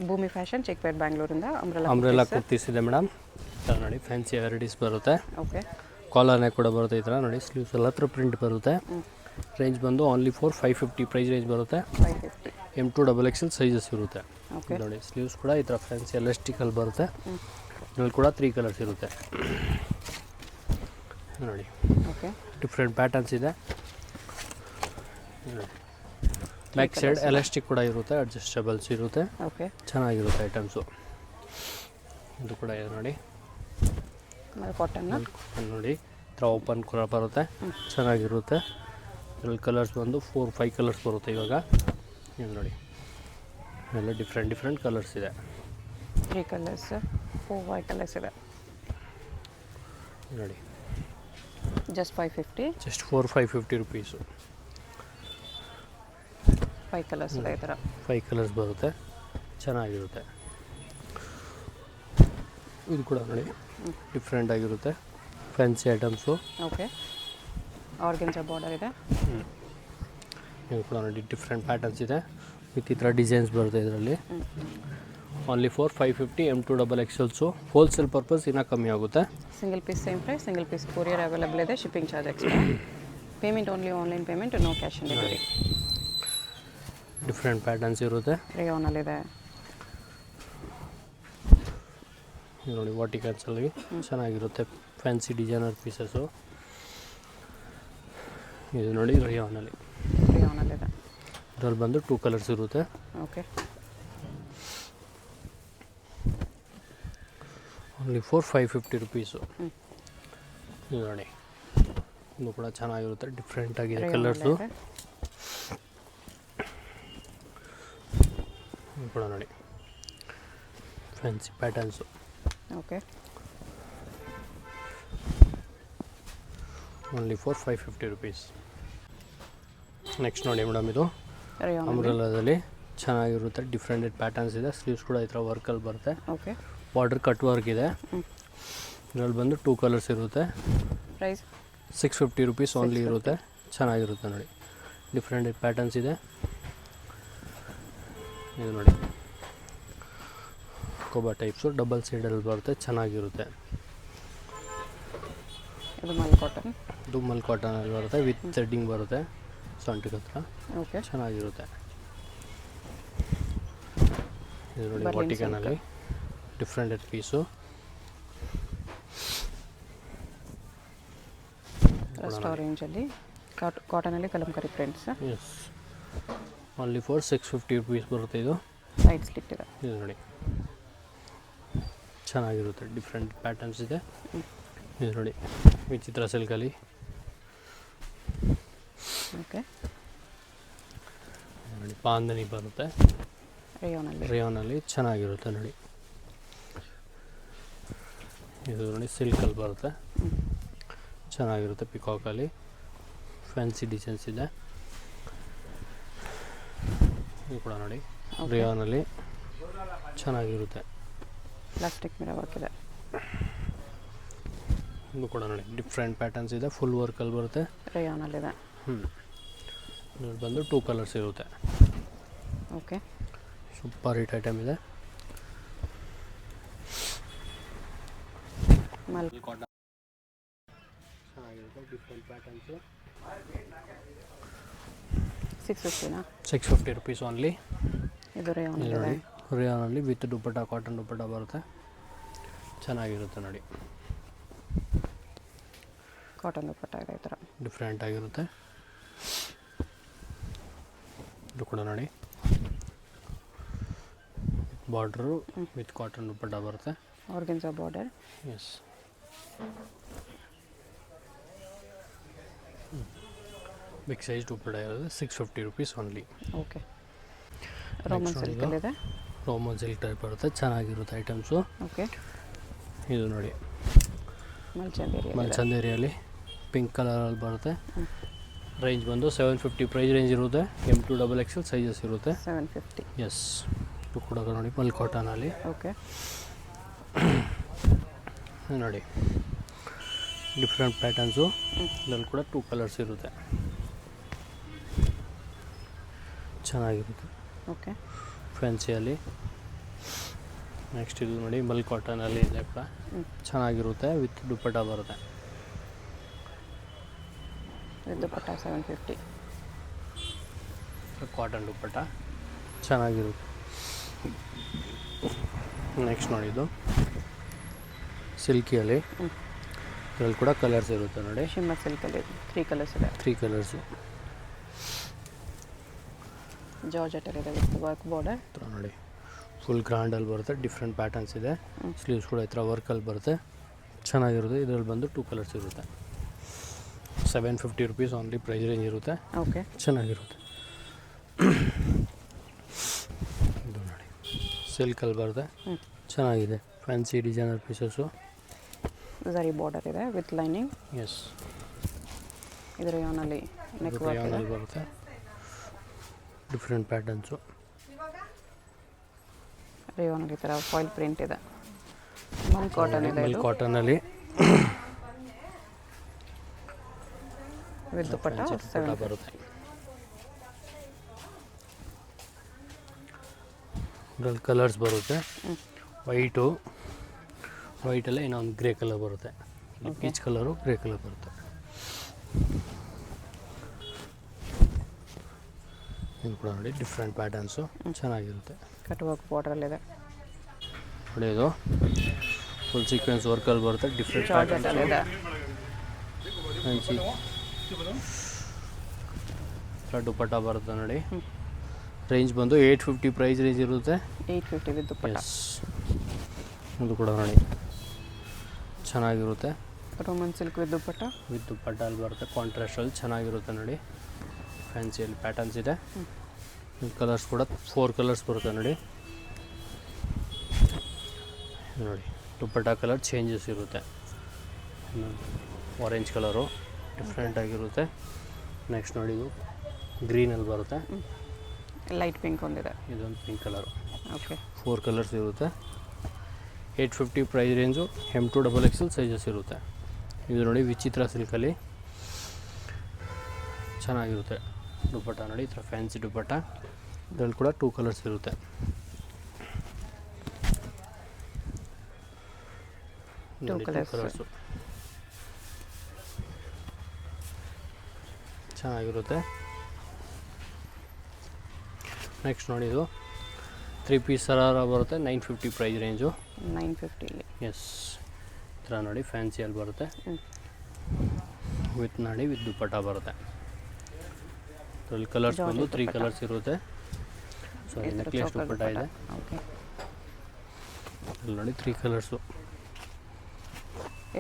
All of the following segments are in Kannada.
ಭೂಮಿ ಫ್ಯಾಷನ್ ಚಿಕ್ಕಪೇಟೆ ಬೆಂಗಳೂರಿಂದ ಅಂಬ್ರೆಲಾ ಕುರ್ತೀಸ್ ಇದೆ ಮೇಡಮ್. ನೋಡಿ ಫ್ಯಾನ್ಸಿ ವೆರೈಟೀಸ್ ಬರುತ್ತೆ. ಓಕೆ, ಕಾಲರ್ ನೆಕ್ ಕೂಡ ಬರುತ್ತೆ. ಈ ಥರ ನೋಡಿ ಸ್ಲೀವ್ಸ್ ಎಲ್ಲ ಹತ್ರ ಪ್ರಿಂಟ್ ಬರುತ್ತೆ. ರೇಂಜ್ ಬಂದು ಓನ್ಲಿ ಫಾರ್ 550 ಪ್ರೈಸ್ ರೇಂಜ್ ಬರುತ್ತೆ. 550 M2XXL ಸೈಜಸ್ ಇರುತ್ತೆ. ಓಕೆ, ನೋಡಿ ಸ್ಲೀವ್ಸ್ ಕೂಡ ಈ ಥರ ಫ್ಯಾನ್ಸಿ ಎಲಾಸ್ಟಿಕಲ್ ಬರುತ್ತೆ. ಇದರಲ್ಲಿ ಕೂಡ 3 ಕಲರ್ಸ್ ಇರುತ್ತೆ. ನೋಡಿ ಓಕೆ, ಡಿಫ್ರೆಂಟ್ ಪ್ಯಾಟರ್ನ್ಸ್ ಇದೆ. ಬ್ಯಾಕ್ ಸೈಡ್ ಎಲಾಸ್ಟಿಕ್ ಕೂಡ ಇರುತ್ತೆ, ಅಡ್ಜಸ್ಟಬಲ್ಸ್ ಇರುತ್ತೆ. ಓಕೆ, ಚೆನ್ನಾಗಿರುತ್ತೆ ಐಟಮ್ಸು. ಇದು ಕೂಡ ಇದೆ ನೋಡಿ, ಕಾಟನ್ ನೋಡಿ ಈ ಥರ ಓಪನ್ ಕೂಡ ಬರುತ್ತೆ. ಚೆನ್ನಾಗಿರುತ್ತೆ. ಇದರಲ್ಲಿ ಕಲರ್ಸ್ ಬಂದು 4-5 ಕಲರ್ಸ್ ಬರುತ್ತೆ. ಇವಾಗ ಇದು ನೋಡಿ ಎಲ್ಲ ಡಿಫ್ರೆಂಟ್ ಕಲರ್ಸ್ ಇದೆ. 3 ಕಲರ್ಸ್ 4 ಕಲರ್ಸ್ ಇದೆ ನೋಡಿ. Just 550, just 4-550 rupees. 5 ಕಲರ್ಸ್ ಇದೆ. ಈ ಥರ 5 ಕಲರ್ಸ್ ಬರುತ್ತೆ. ಚೆನ್ನಾಗಿರುತ್ತೆ. ಇದು ಕೂಡ ನೋಡಿ ಡಿಫ್ರೆಂಟ್ ಆಗಿರುತ್ತೆ, ಫ್ಯಾನ್ಸಿ ಐಟಮ್ಸು. ಓಕೆ, ಆರ್ಗೆನ್ಜಾ ಬಾರ್ಡರ್ ಇದೆ. ಇದು ಕೂಡ ನೋಡಿ ಡಿಫ್ರೆಂಟ್ ಪ್ಯಾಟರ್ನ್ಸ್ ಇದೆ ವಿತ್ ಈ ಥರ ಡಿಸೈನ್ಸ್ ಬರುತ್ತೆ. ಇದರಲ್ಲಿ only for 550 M2XXL. Wholesale purpose ಇನ್ನೂ ಕಮ್ಮಿ ಆಗುತ್ತೆ. Single piece same price, single piece courier available ಇದೆ. Shipping charge extra. Payment only online payment, no cash on delivery. Different patterns ಇರುತ್ತೆ. ರೇಯಾನಲ್ಲಿದೆ ನೋಡಿ, ವಾಟಿಕನ್ಸಲ್ಲಿ ಚೆನ್ನಾಗಿರುತ್ತೆ ಫ್ಯಾನ್ಸಿ ಡಿಸೈನರ್ ಪೀಸಸ್ಸು. ಇದು ನೋಡಿ ರೇಯಾನಲ್ಲಿದೆ. ಇದರಲ್ಲಿ ಬಂದು 2 ಕಲರ್ಸ್ ಇರುತ್ತೆ. Okay, only for 550 rupees. ಇದು ನೋಡಿ, ಇದು ಕೂಡ ಚೆನ್ನಾಗಿರುತ್ತೆ, ಡಿಫ್ರೆಂಟ್ ಆಗಿದೆ ಕಲರ್ಸು. ಇದು ಕೂಡ ನೋಡಿ fancy patterns. Okay, only for 550 rupees. Next ನೋಡಿ ಮೇಡಮ್, ಇದು ಅಂಬ್ರೆಲಾದಲ್ಲಿ ಚೆನ್ನಾಗಿರುತ್ತೆ, ಡಿಫ್ರೆಂಟ್ ಪ್ಯಾಟರ್ನ್ಸ್ ಇದೆ. ಸ್ಲೀವ್ಸ್ ಕೂಡ ಈ ಥರ ವರ್ಕಲ್ಲಿ ಬರುತ್ತೆ. ಓಕೆ, ಬಾರ್ಡರ್ ಕಟ್ ವರ್ಕ್ ಇದೆ. ಇದರಲ್ಲಿ ಬಂದು 2 ಕಲರ್ಸ್ ಇರುತ್ತೆ. ಪ್ರೈಸ್ 650 ರುಪೀಸ್ ಓನ್ಲಿ ಇರುತ್ತೆ. ಚೆನ್ನಾಗಿರುತ್ತೆ ನೋಡಿ, ಡಿಫ್ರೆಂಟ್ ಪ್ಯಾಟರ್ನ್ಸ್ ಇದೆ. ಇದು ನೋಡಿ ಕೋಬಾ ಟೈಪ್ಸು, ಡಬಲ್ ಸೈಡಲ್ಲಿ ಬರುತ್ತೆ, ಚೆನ್ನಾಗಿರುತ್ತೆ. ಇದು ಮಲ್ ಕಾಟನ್. ಇದು ಮಲ್ ಕಾಟನಲ್ಲಿ ಬರುತ್ತೆ, ವಿತ್ ಥ್ರೆಡ್ಡಿಂಗ್ ಬರುತ್ತೆ ಸೊಂಟಿಗೆ ಹತ್ರ. ಓಕೆ, ಚೆನ್ನಾಗಿರುತ್ತೆ. ಇದು ನೋಡಿ ವಾಟಿಕನಲ್ಲಿ ಡಿಫ್ರೆಂಟ್ ಪೀಸು. ರೇಂಜಲ್ಲಿ ಕಾಟನಲ್ಲಿ Kalamkari prints. Yes, only for 650 rupees ಬರುತ್ತೆ. ಇದು ಸೈಡ್ ಸ್ಲಿಟ್ ಇದೆ. ಇದು ನೋಡಿ ಚೆನ್ನಾಗಿರುತ್ತೆ, ಡಿಫ್ರೆಂಟ್ ಪ್ಯಾಟರ್ನ್ಸ್ ಇದೆ. ಇದು ನೋಡಿ ವಿಚಿತ್ರ ಸಿಲ್ಕಲ್ಲಿ. ಓಕೆ, ನೋಡಿ ಬಾಂಧನಿ ಬರುತ್ತೆ ರೇಯಾನಲ್ಲಿ, ಚೆನ್ನಾಗಿರುತ್ತೆ ನೋಡಿ. ಇದು ನೋಡಿ ಸಿಲ್ಕಲ್ಲಿ ಬರುತ್ತೆ, ಚೆನ್ನಾಗಿರುತ್ತೆ. ಪಿಕಾಕಲ್ಲಿ ಫ್ಯಾನ್ಸಿ ಡಿಸೈನ್ಸ್ ಇದೆ. ಇದು ಕೂಡ ನೋಡಿ ರೇಯಾನಲ್ಲಿ ಚೆನ್ನಾಗಿರುತ್ತೆ. ಪ್ಲಾಸ್ಟಿಕ್ ಮಿರರ್ ವರ್ಕ್ ಇದೆ. ಇದು ಕೂಡ ನೋಡಿ ಡಿಫ್ರೆಂಟ್ ಪ್ಯಾಟರ್ನ್ಸ್ ಇದೆ, ಫುಲ್ ವರ್ಕಲ್ಲಿ ಬರುತ್ತೆ. ರೇಯಾನಲ್ಲಿದೆ. ಇದ್ರಲ್ಲಿ ಬಂದು 2 ಕಲರ್ಸ್ ಇರುತ್ತೆ. ಓಕೆ, ಸೂಪರ್ ಹಿಟ್ ಐಟಮ್ ಇದೆ. ಮಲ್ ಕಾಟನ್ ಚೆನ್ನಾಗಿರುತ್ತೆ, ಡಿಫ್ರೆಂಟ್ ಪ್ಯಾಟರ್ನ್ಸು. 650ನಾ? 650 rupees only. ಇದು ನೋಡಿ ರೇಯಾನಲ್ಲಿ ವಿತ್ ದುಪ್ಪಟ್ಟ, ಕಾಟನ್ ದುಪ್ಪಟ್ಟ ಬರುತ್ತೆ, ಚೆನ್ನಾಗಿರುತ್ತೆ ನೋಡಿ. ಕಾಟನ್ ದುಪ್ಪಟ್ಟ ಇದೆ. ಈ ಥರ ಡಿಫ್ರೆಂಟ್ ಆಗಿರುತ್ತೆ. ಇದು ಕೂಡ ನೋಡಿ ಬಾರ್ಡ್ರು ವಿತ್ ಕಾಟನ್ ದುಪ್ಪಟ್ಟ ಬರುತ್ತೆ. Organza border. Yes, big size dupatta ಇರೋದು 650 ರುಪೀಸ್ ಓನ್ಲಿ. ಓಕೆ, ರೋಮನ್ ಸಿಲ್ಕಲ್ಲಿದೆ. ರೋಮನ್ ಸಿಲ್ಕ್ ಟೈಪ್ ಬರುತ್ತೆ, ಚೆನ್ನಾಗಿರುತ್ತೆ ಐಟಮ್ಸು. ಓಕೆ, ಇದು ನೋಡಿ ಮಲ್ಚಂದೇರಿ ಏರಿಯಲ್ಲಿ ಪಿಂಕ್ ಕಲರಲ್ಲಿ ಬರುತ್ತೆ. ರೇಂಜ್ ಬಂದು 750 ಪ್ರೈಸ್ ರೇಂಜ್ ಇರುತ್ತೆ. M2XXL ಸೈಜಸ್ ಇರುತ್ತೆ. 750. ಎಸ್, ಇದು ಕೂಡ ನೋಡಿ ಮಲ್ ಕಾಟನಲ್ಲಿ. ಓಕೆ, ನೋಡಿ ಡಿಫ್ರೆಂಟ್ ಪ್ಯಾಟರ್ನ್ಸು. ಇದರಲ್ಲಿ ಕೂಡ 2 ಕಲರ್ಸ್ ಇರುತ್ತೆ, ಚೆನ್ನಾಗಿರುತ್ತೆ. ಓಕೆ, ಫ್ಯಾನ್ಸಿಯಲ್ಲಿ ನೆಕ್ಸ್ಟ್ ಇದು ನೋಡಿ ಮಲ್ ಕಾಟನಲ್ಲಿ ಇದೆ ಕೂಡ ಚೆನ್ನಾಗಿರುತ್ತೆ ವಿತ್ ದುಪ್ಪಟ್ಟ ಬರುತ್ತೆ. With dupatta 750. ಕಾಟನ್ ದುಪ್ಪಟ್ಟ ಚೆನ್ನಾಗಿರುತ್ತೆ. ನೆಕ್ಸ್ಟ್ ನೋಡಿ ಇದು ಸಿಲ್ಕಿಯಲ್ಲಿ ಇದರಲ್ಲಿ ಕೂಡ ಕಲರ್ಸ್ ಇರುತ್ತೆ ನೋಡಿ. ಶಿಮ್ಮರ್ ಸಿಲ್ಕಲ್ಲಿ 3 ಕಲರ್ಸ್ ಇದೆ. 3 ಕಲರ್ಸು ಜಾರ್ಜೆಟಲ್ಲಿ ಇದೆ ವಿತ್ ವರ್ಕ್ ಬಾರ್ಡರ್. ನೋಡಿ ಫುಲ್ ಗ್ರ್ಯಾಂಡಲ್ಲಿ ಬರುತ್ತೆ, ಡಿಫ್ರೆಂಟ್ ಪ್ಯಾಟರ್ನ್ಸ್ ಇದೆ. ಸ್ಲೀವ್ಸ್ ಕೂಡ ಈ ಥರ ವರ್ಕಲ್ಲಿ ಬರುತ್ತೆ, ಚೆನ್ನಾಗಿರುತ್ತೆ. ಇದರಲ್ಲಿ ಬಂದು 2 ಕಲರ್ಸ್ ಇರುತ್ತೆ. 750 ರುಪೀಸ್ ಓನ್ಲಿ ಪ್ರೈಸ್ ರೇಂಜ್ ಇರುತ್ತೆ. ಓಕೆ, ಚೆನ್ನಾಗಿರುತ್ತೆ. ಇದು ನೋಡಿ ಸಿಲ್ಕಲ್ಲಿ ಬರುತ್ತೆ, ಚೆನ್ನಾಗಿದೆ. Fancy designer pieces. Zari border ಇದೆ ವಿತ್ ಲೈನಿಂಗ್. ಎಸ್, ಇದರ ಯಾನಲ್ಲಿ ನೆಕ್ ವರ್ಕ್ ಇದೆ. ಬರುತ್ತೆ, ಡಿಫ್ರೆಂಟ್ ಪ್ಯಾಟರ್ನ್ಸು. ರೇಯಾನಲ್ಲಿ ಈ ಥರ ಫಾಯಿಲ್ ಪ್ರಿಂಟ್ ಇದೆ. ಮಲ್ ಕಾಟನ್ ಇದೆ. ಮಲ್ ಕಾಟನಲ್ಲಿ ವಿತ್ ದುಪ್ಪಟ್ಟ 750 ಬರುತ್ತೆ. ಇದರಲ್ಲಿ ಕಲರ್ಸ್ ಬರುತ್ತೆ. ವೈಟಲ್ಲೇ ಇನ್ನೊಂದು ಗ್ರೇ ಕಲರ್ ಬರುತ್ತೆ. ಪೀಚ್ ಕಲರು ಗ್ರೇ ಕಲರ್ ಬರುತ್ತೆ. ಇದು ಕೂಡ ನೋಡಿ ಡಿಫ್ರೆಂಟ್ ಪ್ಯಾಟರ್ನ್ಸು, ಚೆನ್ನಾಗಿರುತ್ತೆ. ಕಟ್ ವರ್ಕ್ ಬಾರ್ಡ್ರಲ್ಲಿದೆ. ನೋಡಿ ಇದು ಫುಲ್ ಸೀಕ್ವೆನ್ಸ್ ವರ್ಕಲ್ಲಿ ಬರುತ್ತೆ, ಡಿಫ್ರೆಂಟ್ ಪ್ಯಾಟರ್ನ್ಸ್ ಇದೆ. ಫ್ಯಾನ್ಸಿ ದುಪ್ಪಟ್ಟ ಬರುತ್ತೆ ನೋಡಿ. ರೇಂಜ್ ಬಂದು 850 ಪ್ರೈಸ್ ರೇಂಜ್ ಇರುತ್ತೆ. 850 ವಿತ್ ದುಪ್ಪಟ್ಟ. ಎಸ್, ಇದು ಕೂಡ ನೋಡಿ ಚೆನ್ನಾಗಿರುತ್ತೆ. Roman silk with dupatta. With dupatta ಅಲ್ಲಿ ಬರುತ್ತೆ, ಕಾಂಟ್ರಾಸ್ಟಲ್ಲಿ ಚೆನ್ನಾಗಿರುತ್ತೆ ನೋಡಿ. ಫ್ಯಾನ್ಸಿಯಲ್ಲಿ ಪ್ಯಾಟರ್ನ್ಸ್ ಇದೆ. ಕಲರ್ಸ್ ಕೂಡ 4 ಕಲರ್ಸ್ ಬರುತ್ತೆ ನೋಡಿ. ನೋಡಿ ದುಪ್ಪಟ್ಟ ಕಲರ್ ಚೇಂಜಸ್ ಇರುತ್ತೆ. ಆರೆಂಜ್ ಕಲರು ಡಿಫ್ರೆಂಟ್ ಆಗಿರುತ್ತೆ. ನೆಕ್ಸ್ಟ್ ನೋಡಿ ಇದು ಗ್ರೀನಲ್ಲಿ ಬರುತ್ತೆ. ಲೈಟ್ ಪಿಂಕ್ ಒಂದಿದೆ. ಇದೊಂದು ಪಿಂಕ್ ಕಲರು. ಓಕೆ, 4 ಕಲರ್ಸ್ ಇರುತ್ತೆ. 850 price range. M2 XXL sizes ಇರುತ್ತೆ. ಇದು ನೋಡಿ ವಿಚಿತ್ರ ಸಿಲ್ಕಲ್ಲಿ ಚೆನ್ನಾಗಿರುತ್ತೆ ದುಪ್ಪಟ್ಟ ನೋಡಿ. ಈ ಥರ ಫ್ಯಾನ್ಸಿ ದುಪ್ಪಟ್ಟ. ಇದರಲ್ಲಿ ಕೂಡ 2 ಕಲರ್ಸ್ ಇರುತ್ತೆ. Two colours. ಚೆನ್ನಾಗಿರುತ್ತೆ. ನೆಕ್ಸ್ಟ್ ನೋಡಿ ಇದು 3 ಪೀಸ್ ಸರಾರ ಬರುತ್ತೆ. 950 ಪ್ರೈಸ್ ರೇಂಜು. 950. ಎಸ್, ಈ ಥರ ನೋಡಿ ಫ್ಯಾನ್ಸಿಯಲ್ಲಿ ಬರುತ್ತೆ. ವಿತ್ ನೋಡಿ ವಿತ್ ದುಪ್ಪಟ್ಟ ಬರುತ್ತೆ. ಇದರಲ್ಲಿ ಕಲರ್ಸ್ ಬಂದು 3 ಕಲರ್ಸ್ ಇರುತ್ತೆ. ಸೊ ನೆಕ್ಲೆಸ್ ದುಪ್ಪಟ್ಟ ಇದೆ. ಓಕೆ, ಇಲ್ಲಿ ನೋಡಿ 3 ಕಲರ್ಸು.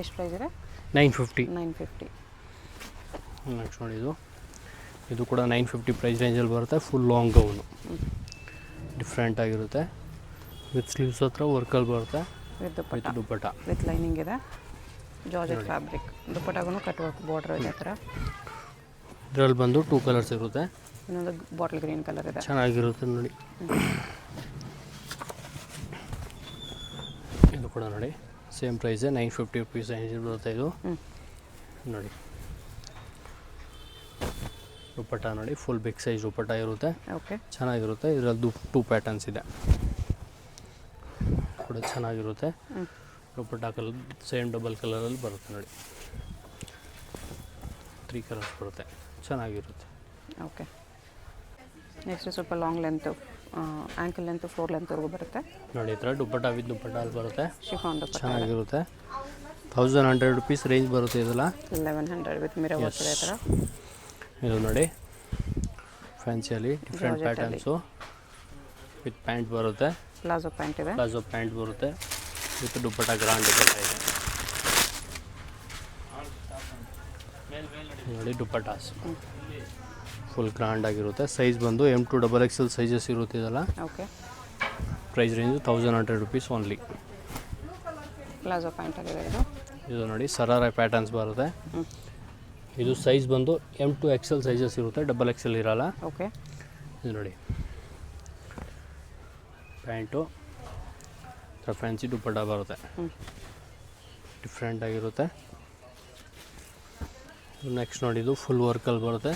ಎಷ್ಟು ಪ್ರೈಸ್ ಇದೆ? 950. 950. ನೆಕ್ಸ್ಟ್ ನೋಡಿ ಇದು ಕೂಡ 950 ಪ್ರೈಸ್ ರೇಂಜಲ್ಲಿ ಬರುತ್ತೆ. ಫುಲ್ ಲಾಂಗ್ ಗೌನು, ಡಿಫ್ರೆಂಟ್ ಆಗಿರುತ್ತೆ. ವಿತ್ ಸ್ಲೀವ್ಸ್ ಹತ್ರ ವರ್ಕಲ್ಲಿ ಬರುತ್ತೆ. ವಿತ್ ದುಪ್ಪಟ್ಟ ವಿತ್ ಲೈನಿಂಗ್ ಇದೆ. Georgette fabric. ದುಪ್ಪಟ್ಟಾಗೂ ಕಟ್ ವರ್ಕ್ ಬಾರ್ಡರ್ ಇದೆ. ಥರ ಇದರಲ್ಲಿ ಬಂದು 2 ಕಲರ್ಸ್ ಇರುತ್ತೆ. ಇನ್ನೊಂದು ಬಾಟಲ್ ಗ್ರೀನ್ ಕಲರ್ ಇದೆ. ಚೆನ್ನಾಗಿರುತ್ತೆ ನೋಡಿ. ಇದು ಕೂಡ ನೋಡಿ ಸೇಮ್ ಪ್ರೈಸೇ 950 ರುಪೀಸ್ ರೇಂಜ್ ಬರುತ್ತೆ. ಇದು ನೋಡಿ ದುಪ್ಪಟ್ಟ ನೋಡಿ ಫುಲ್ ಬಿಗ್ ಸೈಜ್ ದುಪ್ಪಟ್ಟ ಇರುತ್ತೆ. ಓಕೆ, ಚೆನ್ನಾಗಿರುತ್ತೆ. ಇದರಲ್ಲಿ 2 ಪ್ಯಾಟರ್ನ್ಸ್ ಇದೆ ಕೂಡ ಚೆನ್ನಾಗಿರುತ್ತೆ. ದುಪ್ಪಟ್ಟ ಕಲರ್ ಸೇಮ್ ಡಬಲ್ ಕಲರಲ್ಲಿ ಬರುತ್ತೆ ನೋಡಿ. 3 ಕಲರ್ಸ್ ಬರುತ್ತೆ, ಚೆನ್ನಾಗಿರುತ್ತೆ. ಓಕೆ, ನೆಕ್ಸ್ಟ್ ಸ್ವಲ್ಪ ಲಾಂಗ್ ಲೆಂತು, ಆ್ಯಂಕಲ್ ಲೆಂತು, 4 ಲೆಂತ್ವರೆಗೂ ಬರುತ್ತೆ ನೋಡಿ. ಈ ಥರ ದುಪ್ಪಟ್ಟ ವಿತ್ ದುಪ್ಪಟ್ಟ ಅಲ್ಲಿ ಬರುತ್ತೆ. ಶಿಫಾನ್ ದುಪ್ಪಟ್ಟ ಚೆನ್ನಾಗಿರುತ್ತೆ. 1100 ರುಪೀಸ್ ರೇಂಜ್ ಬರುತ್ತೆ. ಇದೆಲ್ಲ 1100 ವಿತ್ ಮಿರರ್ ವರ್ಕ್ ಇದೆ. ಥರ ಇದು ನೋಡಿ ಫ್ಯಾನ್ಸಿಯಲ್ಲಿ ಡಿಫ್ರೆಂಟ್ ಪ್ಯಾಟರ್ನ್ಸು. ವಿತ್ ಪ್ಯಾಂಟ್ ಬರುತ್ತೆ. ಪ್ಲಾಜೋ ಪ್ಯಾಂಟ್ ಇದೆ. ಪ್ಲಾಜೋ ಪ್ಯಾಂಟ್ ಬರುತ್ತೆ ವಿತ್ ದುಪ್ಪಟ್ಟ ಗ್ರಾಂಡ್ ದುಪ್ಪಟ್ಟ ಇದೆ ನೋಡಿ. ದುಪ್ಪಟ್ಟಾಸ್ ಫುಲ್ ಗ್ರಾಂಡ್ ಆಗಿರುತ್ತೆ. ಸೈಜ್ ಬಂದು M2 XXL ಸೈಜಸ್ ಇರುತ್ತೆ. ಇದೆಲ್ಲ okay, price range 1100 rupees only. Palazzo pant ಆಗಿದೆ ಇದು ನೋಡಿ ಸರಾರ ಪ್ಯಾಟರ್ನ್ಸ್ ಬರುತ್ತೆ. ಇದು ಸೈಜ್ ಬಂದು M2 XL ಸೈಜಸ್ ಇರುತ್ತೆ, XXL ಇರಲ್ಲ. ಓಕೆ, ಇದು ನೋಡಿ ಪ್ಯಾಂಟು ಫ್ಯಾನ್ಸಿ ದುಪ್ಪಟ್ಟ ಬರುತ್ತೆ, ಡಿಫ್ರೆಂಟ್ ಆಗಿರುತ್ತೆ. ನೆಕ್ಸ್ಟ್ ನೋಡಿ ಇದು ಫುಲ್ ವರ್ಕಲ್ಲಿ ಬರುತ್ತೆ.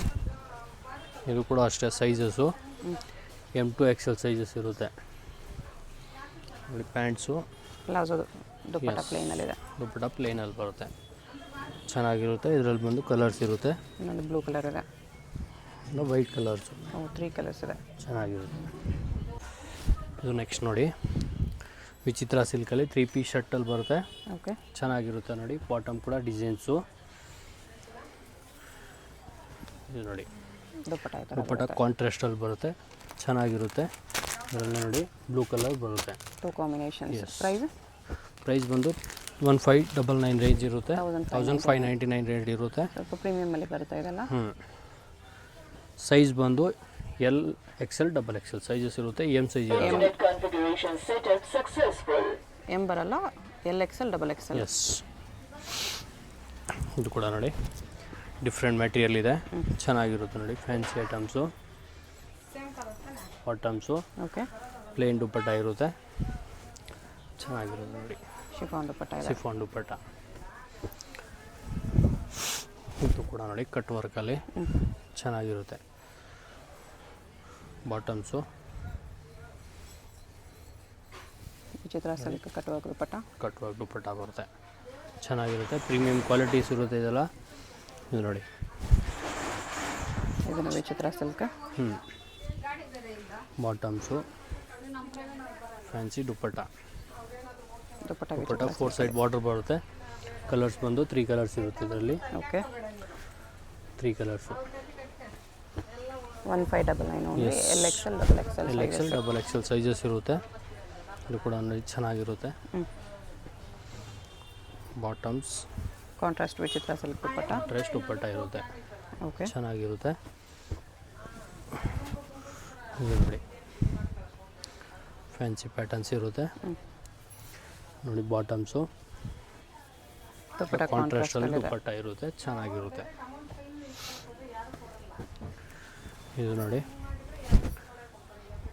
ಇದು ಕೂಡ ಅಷ್ಟೇ ಸೈಜಸ್ಸು M2 XL ಸೈಜಸ್ ಇರುತ್ತೆ. ನೋಡಿ ಪ್ಯಾಂಟ್ಸು ಪ್ಲಾಜೋದು ದುಪ್ಪಟ್ಟ ಪ್ಲೇನಲ್ಲಿದೆ. ದುಪ್ಪಟ್ಟ ಪ್ಲೇನಲ್ಲಿ ಬರುತ್ತೆ, ಚೆನ್ನಾಗಿರುತ್ತೆ. ಇದರಲ್ಲಿ ಬಂದು ಕಲರ್ಸ್ ಇರುತ್ತೆ. ಇನ್ನೊಂದು ಬ್ಲೂ ಕಲರ್ ಇದೆ, ಇಲ್ಲ ವೈಟ್ ಕಲರ್ಸು. 3 ಕಲರ್ಸ್ ಇದೆ. ಚೆನ್ನಾಗಿರುತ್ತೆ. ಇದು ನೆಕ್ಸ್ಟ್ ನೋಡಿ, ವಿಚಿತ್ರ ಸಿಲ್ಕಲ್ಲಿ 3 ಪೀಸ್ ಶರ್ಟಲ್ಲಿ ಬರುತ್ತೆ. ಓಕೆ, ಚೆನ್ನಾಗಿರುತ್ತೆ ನೋಡಿ. ಬಾಟಮ್ ಕೂಡ ಡಿಸೈನ್ಸು. ಇದು ನೋಡಿ ದುಪ್ಪಟ್ಟ ಈ ಥರ ದುಪ್ಪಟ್ಟ ಕಾಂಟ್ರಾಸ್ಟಲ್ಲಿ ಬರುತ್ತೆ, ಚೆನ್ನಾಗಿರುತ್ತೆ. ಇದರಲ್ಲಿ ನೋಡಿ ಬ್ಲೂ ಕಲರ್ ಬರುತ್ತೆ. 2 ಕಾಂಬಿನೇಷನ್ಸ್. Yes. ಪ್ರೈಸ್ ಬಂದು 1599 ರೇಂಜ್ ಇರುತ್ತೆ, 1599 ರೇಂಜ್ ಇರುತ್ತೆ. ಸ್ವಲ್ಪ ಪ್ರೀಮಿಯಮಲ್ಲಿ ಬರುತ್ತೆ ಇದೆಲ್ಲ. ಸೈಜ್ ಬಂದು ಎಲ್ XL XXL ಸೈಜಸ್ ಇರುತ್ತೆ. ಎಮ್ ಸೈಜ್ ಇರುತ್ತೆ. ಎಮ್ ಬರಲ್ಲ, LXL XXL. ಎಸ್, ಇದು ಕೂಡ ನೋಡಿ ಡಿಫ್ರೆಂಟ್ ಮೆಟೀರಿಯಲ್ ಇದೆ, ಚೆನ್ನಾಗಿರುತ್ತೆ ನೋಡಿ. Fancy items, bottoms, okay, plain dupatta ಇರುತ್ತೆ, ಚೆನ್ನಾಗಿರುತ್ತೆ ನೋಡಿ. ಶಿಫಾನ್ ದುಪ್ಪಟ್ಟ ಇದೆ. ಶಿಫಾನ್ ದುಪ್ಪಟ್ಟ. ಇದು ಕೂಡ ನೋಡಿ ಕಟ್ ವರ್ಕಲ್ಲಿ ಚೆನ್ನಾಗಿರುತ್ತೆ. ಬಾಟಮ್ಸು ವಿಚಿತ್ರ ಸಿಲ್ಕ್ ಕಟ್ಟುವಾಗ ದುಪ್ಪಟ್ಟ, ಕಟ್ ವರ್ಕ್ ದುಪ್ಪಟ್ಟ ಬರುತ್ತೆ, ಚೆನ್ನಾಗಿರುತ್ತೆ. ಪ್ರೀಮಿಯಂ ಕ್ವಾಲಿಟೀಸ್ ಇರುತ್ತೆ ಇದೆಲ್ಲ. ಇದು ನೋಡಿ, ಇದನ್ನು ವಿಚಿತ್ರ ಸಿಲ್ಕ್. ಬಾಟಮ್ಸು ಫ್ಯಾನ್ಸಿ ದುಪ್ಪಟ್ಟ. ದುಪ್ಪಟ್ಟ ದುಪ್ಪಟ್ಟ 4 ಸೈಡ್ ಬಾರ್ಡರ್ ಬರುತ್ತೆ. ಕಲರ್ಸ್ ಬಂದು 3 ಕಲರ್ಸ್ ಇರುತ್ತೆ ಇದರಲ್ಲಿ. Okay, 3 colours. 1599 only. Yes. LXL XXL LXL XXL sizes ಇರುತ್ತೆ. ಇದು ಕೂಡ ನೋಡಿ ಚೆನ್ನಾಗಿರುತ್ತೆ. ಬಾಟಮ್ಸ್ ಕಾಂಟ್ರಾಸ್ಟ್ ವಿಚಿತ್ರ ಸಿಲ್ಕ್ ದುಪ್ಪಟ್ಟ. ಡ್ರೆಸ್ ದುಪ್ಪಟ್ಟ ಇರುತ್ತೆ, ಓಕೆ, ಚೆನ್ನಾಗಿರುತ್ತೆ. ಇದು ನೋಡಿ ಫ್ಯಾನ್ಸಿ ಪ್ಯಾಟರ್ನ್ಸ್ ಇರುತ್ತೆ ನೋಡಿ. ಬಾಟಮ್ಸು ದುಪ್ಪಟ್ಟ ಕಾಂಟ್ರಾಸ್ಟಲ್ಲಿ ದುಪ್ಪಟ್ಟ ಇರುತ್ತೆ, ಚೆನ್ನಾಗಿರುತ್ತೆ. ಇದು ನೋಡಿ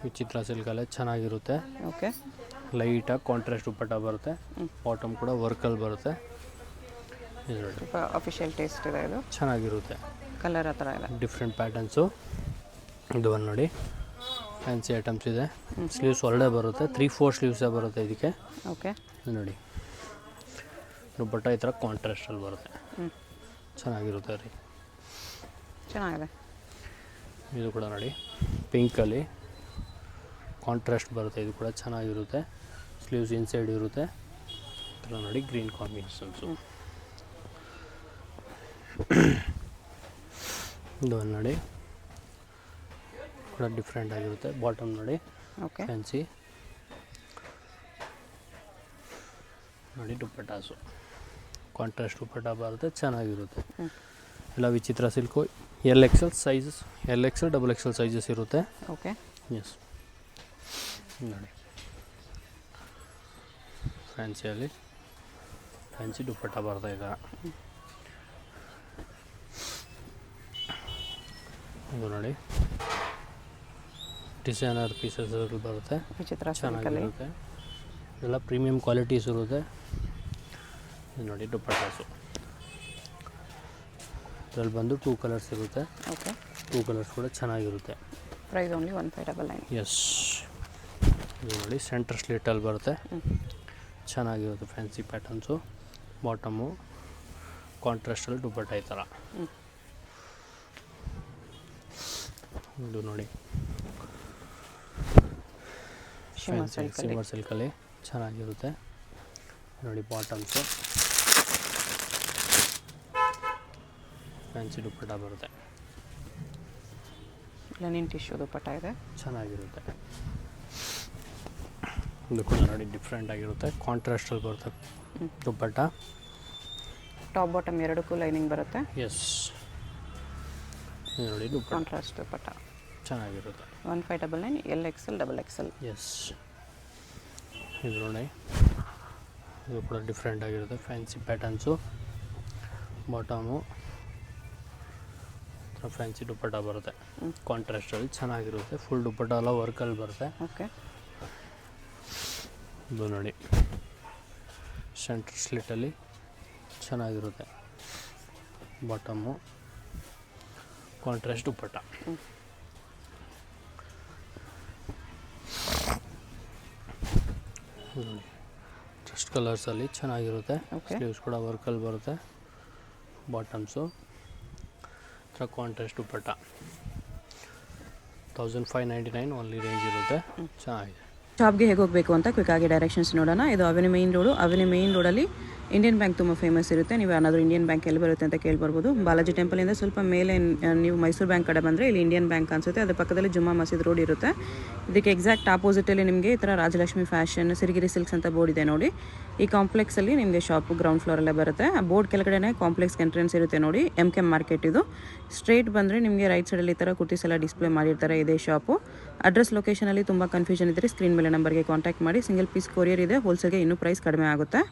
ವಿಚಿತ್ರ ಸಿಲ್ಕಲ್ಲೇ ಚೆನ್ನಾಗಿರುತ್ತೆ. ಓಕೆ, ಲೈಟಾಗಿ ಕಾಂಟ್ರಾಸ್ಟ್ ದುಪ್ಪಟ್ಟ ಬರುತ್ತೆ. ಬಾಟಮ್ ಕೂಡ ವರ್ಕಲ್ಲಿ ಬರುತ್ತೆ. ಇದು ನೋಡಿ ಸ್ವಲ್ಪ ಅಫಿಷಿಯಲ್ ಟೇಸ್ಟ್ ಇದೆ. ಇದು ಚೆನ್ನಾಗಿರುತ್ತೆ. ಕಲರ್ ಆ ಥರ ಇದೆ. Different patterns. ಇದು ಒಂದು ನೋಡಿ ಫ್ಯಾನ್ಸಿ ಐಟಮ್ಸ್ ಇದೆ. ಸ್ಲೀವ್ಸ್ ಒಳ್ಳೆ ಬರುತ್ತೆ, 3/4 ಸ್ಲೀವ್ಸೇ ಬರುತ್ತೆ ಇದಕ್ಕೆ. ಓಕೆ, ಇದು ನೋಡಿ ದುಪ್ಪಟ್ಟ ಈ ಥರ ಕಾಂಟ್ರಾಸ್ಟಲ್ಲಿ ಬರುತ್ತೆ, ಚೆನ್ನಾಗಿರುತ್ತೆ ರೀ. ಚೆನ್ನಾಗಿದೆ. ಇದು ಕೂಡ ನೋಡಿ ಪಿಂಕಲ್ಲಿ ಕಾಂಟ್ರಾಸ್ಟ್ ಬರುತ್ತೆ, ಇದು ಕೂಡ ಚೆನ್ನಾಗಿರುತ್ತೆ. ಸ್ಲೀವ್ಸ್ ಇನ್ಸೈಡ್ ಇರುತ್ತೆ. ಇದರ ನೋಡಿ ಗ್ರೀನ್ ಕಾಂಬಿನೇಷನ್ಸು. ಇದು ಒಂದು ನೋಡಿ ಕೂಡ ಡಿಫ್ರೆಂಟ್ ಆಗಿರುತ್ತೆ. ಬಾಟಮ್ ನೋಡಿ ಓಕೆ, ಫ್ಯಾನ್ಸಿ ನೋಡಿ. ದುಪ್ಪಟ್ಟಾಸು ಕಾಂಟ್ರಾಸ್ಟ್ ದುಪ್ಪಟ್ಟ ಬರುತ್ತೆ, ಚೆನ್ನಾಗಿರುತ್ತೆ. ಎಲ್ಲ ವಿಚಿತ್ರ silk. LXL sizes, LXL XXL sizes ಇರುತ್ತೆ. ಓಕೆ, ಎಸ್, ನೋಡಿ ಫ್ಯಾನ್ಸಿಯಲ್ಲಿ ಫ್ಯಾನ್ಸಿ ದುಪ್ಪಟ್ಟ ಬರ್ತಾ ಇದೆ. ಇದು ನೋಡಿ ಡಿಸೈನರ್ ಪೀಸಸ್ ಬರುತ್ತೆ, ವಿಚಿತ್ರ ಸಿಲ್ಕಲ್ಲಿ. ಚೆನ್ನಾಗಿರುತ್ತೆ. ಎಲ್ಲ ಪ್ರೀಮಿಯಂ ಕ್ವಾಲಿಟೀಸ್ ಇರುತ್ತೆ. ಇದು ನೋಡಿ ದುಪ್ಪಟ್ಟಾಸು. ಇದರಲ್ಲಿ ಬಂದು 2 ಕಲರ್ಸ್ ಇರುತ್ತೆ. ಓಕೆ, 2 ಕಲರ್ಸ್ ಕೂಡ ಚೆನ್ನಾಗಿರುತ್ತೆ. Price only 1599. ಎಸ್, ಇದು ನೋಡಿ ಸೆಂಟರ್ ಸ್ಲೀಟಲ್ಲಿ ಬರುತ್ತೆ, ಚೆನ್ನಾಗಿರುತ್ತೆ. Fancy patterns. ಬಾಟಮು ಕಾಂಟ್ರಾಸ್ಟಲ್ಲಿ ದುಪ್ಪಟ್ಟ ಈ ಥರ. ಇದು ನೋಡಿ ಶಿಮ್ಮರ್ ಸಿಲ್ಕಲ್ಲಿ ಚೆನ್ನಾಗಿರುತ್ತೆ ನೋಡಿ. ಬಾಟಮ್ಸು ಫ್ಯಾನ್ಸಿ ದುಪ್ಪಟ್ಟ ಬರುತ್ತೆ, ಲೆನಿನ್ ಟಿಶ್ಯೂ ದುಪ್ಪಟ್ಟ ಇದೆ, ಚೆನ್ನಾಗಿರುತ್ತೆ. ಇದು ಕೂಡ ನೋಡಿ ಡಿಫ್ರೆಂಟ್ ಆಗಿರುತ್ತೆ. ಕಾಂಟ್ರಾಸ್ಟಲ್ಲಿ ಬರುತ್ತೆ ದುಪ್ಪಟ್ಟ. ಟಾಪ್ ಬಾಟಮ್ ಎರಡಕ್ಕೂ ಲೈನಿಂಗ್ ಬರುತ್ತೆ. ಎಸ್, ಇದು ನೋಡಿ ದುಪ್ಪಟ್ಟ ಕಾಂಟ್ರಾಸ್ಟ್ ದುಪ್ಪಟ್ಟ ಚೆನ್ನಾಗಿರುತ್ತೆ. 1599 LXL XXL. ಎಸ್, ಇದು ನೋಡಿ ಇದು ಕೂಡ ಡಿಫ್ರೆಂಟ್ ಆಗಿರುತ್ತೆ. Fancy patterns. Bottom fancy dupatta ಬರುತ್ತೆ, ಕಾಂಟ್ರಾಸ್ಟಲ್ಲಿ ಚೆನ್ನಾಗಿರುತ್ತೆ. ಫುಲ್ ದುಪ್ಪಟ್ಟ ಎಲ್ಲ ವರ್ಕಲ್ಲಿ ಬರುತ್ತೆ. ಓಕೆ, ಇದು ನೋಡಿ ಸೆಂಟರ್ ಸ್ಲಿಟ್ಟಲ್ಲಿ ಚೆನ್ನಾಗಿರುತ್ತೆ. ಬಾಟಮು ಕಾಂಟ್ರಾಸ್ಟ್ ದುಪ್ಪಟ್ಟ. ನೋಡಿ ಜಸ್ಟ್ ಕಲರ್ಸಲ್ಲಿ ಚೆನ್ನಾಗಿರುತ್ತೆ. Okay. ಸ್ಲೀವ್ಸ್ ಕೂಡ ವರ್ಕಲ್ಲಿ ಬರುತ್ತೆ. ಬಾಟಮ್ಸು ಥರ ಕಾಂಟ್ರಾಸ್ಟ್ ದುಪ್ಪಟ್ಟ 1599 ಓನ್ಲಿ ರೇಂಜ್ ಇರುತ್ತೆ. ಚೆನ್ನಾಗಿದೆ. ಶಾಪ್ಗೆ ಹೇಗೆ ಹೋಗಬೇಕು ಅಂತ ಕ್ವಿಕ್ ಆಗಿ ಡೈರೆಕ್ಷನ್ಸ್ ನೋಡೋಣ. ಇದು avenue main road. Avenue main ರೋಡಲ್ಲಿ ಇಂಡಿಯನ್ ಬ್ಯಾಂಕ್ ತುಂಬ ಫೇಮಸ್ ಇರುತ್ತೆ. ನೀವು ಏನಾದರೂ ಇಂಡಿಯನ್ ಬ್ಯಾಂಕ್ ಎಲ್ಲಿ ಬರುತ್ತೆ ಅಂತ ಕೇಳ್ಬರ್ಬೋದು. ಬಾಲಾಜಿ ಟೆಂಪಲಿಂದ ಸ್ವಲ್ಪ ಮೇಲೆ ನೀವು ಮೈಸೂರು ಬ್ಯಾಂಕ್ ಕಡೆ ಬಂದರೆ ಇಲ್ಲಿ ಇಂಡಿಯನ್ ಬ್ಯಾಂಕ್ ಅನಿಸುತ್ತೆ. ಅದ್ರ ಪಕ್ಕದಲ್ಲಿ ಜುಮ್ಮಾ ಮಸೀದ್ ರೋಡ್ ಇರುತ್ತೆ. ಇದಕ್ಕೆ ಎಕ್ಸಾಕ್ಟ್ ಆಪೋಸಿಟಲ್ಲಿ ನಿಮಗೆ ಈ ಥರ ರಾಜಲಕ್ಷ್ಮಿ ಫ್ಯಾಷನ್, ಸಿರಿಗಿರಿ ಸಿಲ್ಕ್ಸ್ ಅಂತ ಬೋರ್ಡ್ ಇದೆ ನೋಡಿ. ಈ ಕಾಂಪ್ಲೆಕ್ಸಲ್ಲಿ ನಿಮಗೆ ಶಾಪು ಗ್ರೌಂಡ್ ಫ್ಲೋರಲ್ಲೇ ಬರುತ್ತೆ. ಆ ಬೋರ್ಡ್ ಕೆಳಗಡೆ ಕಾಂಪ್ಲೆಕ್ಸ್ಗೆ ಎಂಟ್ರೆನ್ಸ್ ಇರುತ್ತೆ ನೋಡಿ. MK ಮಾರ್ಕೆಟ್ ಇದು. ಸ್ಟ್ರೇಟ್ ಬಂದರೆ ನಿಮಗೆ ರೈಟ್ ಸೈಡಲ್ಲಿ ಈ ಥರ ಕುರ್ತೀಸ್ ಎಲ್ಲ ಡಿಸ್ಪ್ಲೇ ಮಾಡಿರ್ತಾರೆ. ಇದೇ ಶಾಪು. ಅಡ್ರೆಸ್ ಲೊಕೇಶನಲ್ಲಿ ತುಂಬ ಕನ್ಫ್ಯೂಷನ್ ಇದ್ದರೆ ಸ್ಕ್ರೀನ್ ಮೇಲೆ ನಂಬರ್ಗೆ ಕಾಂಟ್ಯಾಕ್ಟ್ ಮಾಡಿ. ಸಿಂಗಲ್ ಪೀಸ್ ಕೊರಿಯರ್ ಇದೆ. ಹೋಲ್ಸೇಲ್ಗೆ ಇನ್ನೂ ಪ್ರೈಸ್ ಕಡಿಮೆ ಆಗುತ್ತೆ.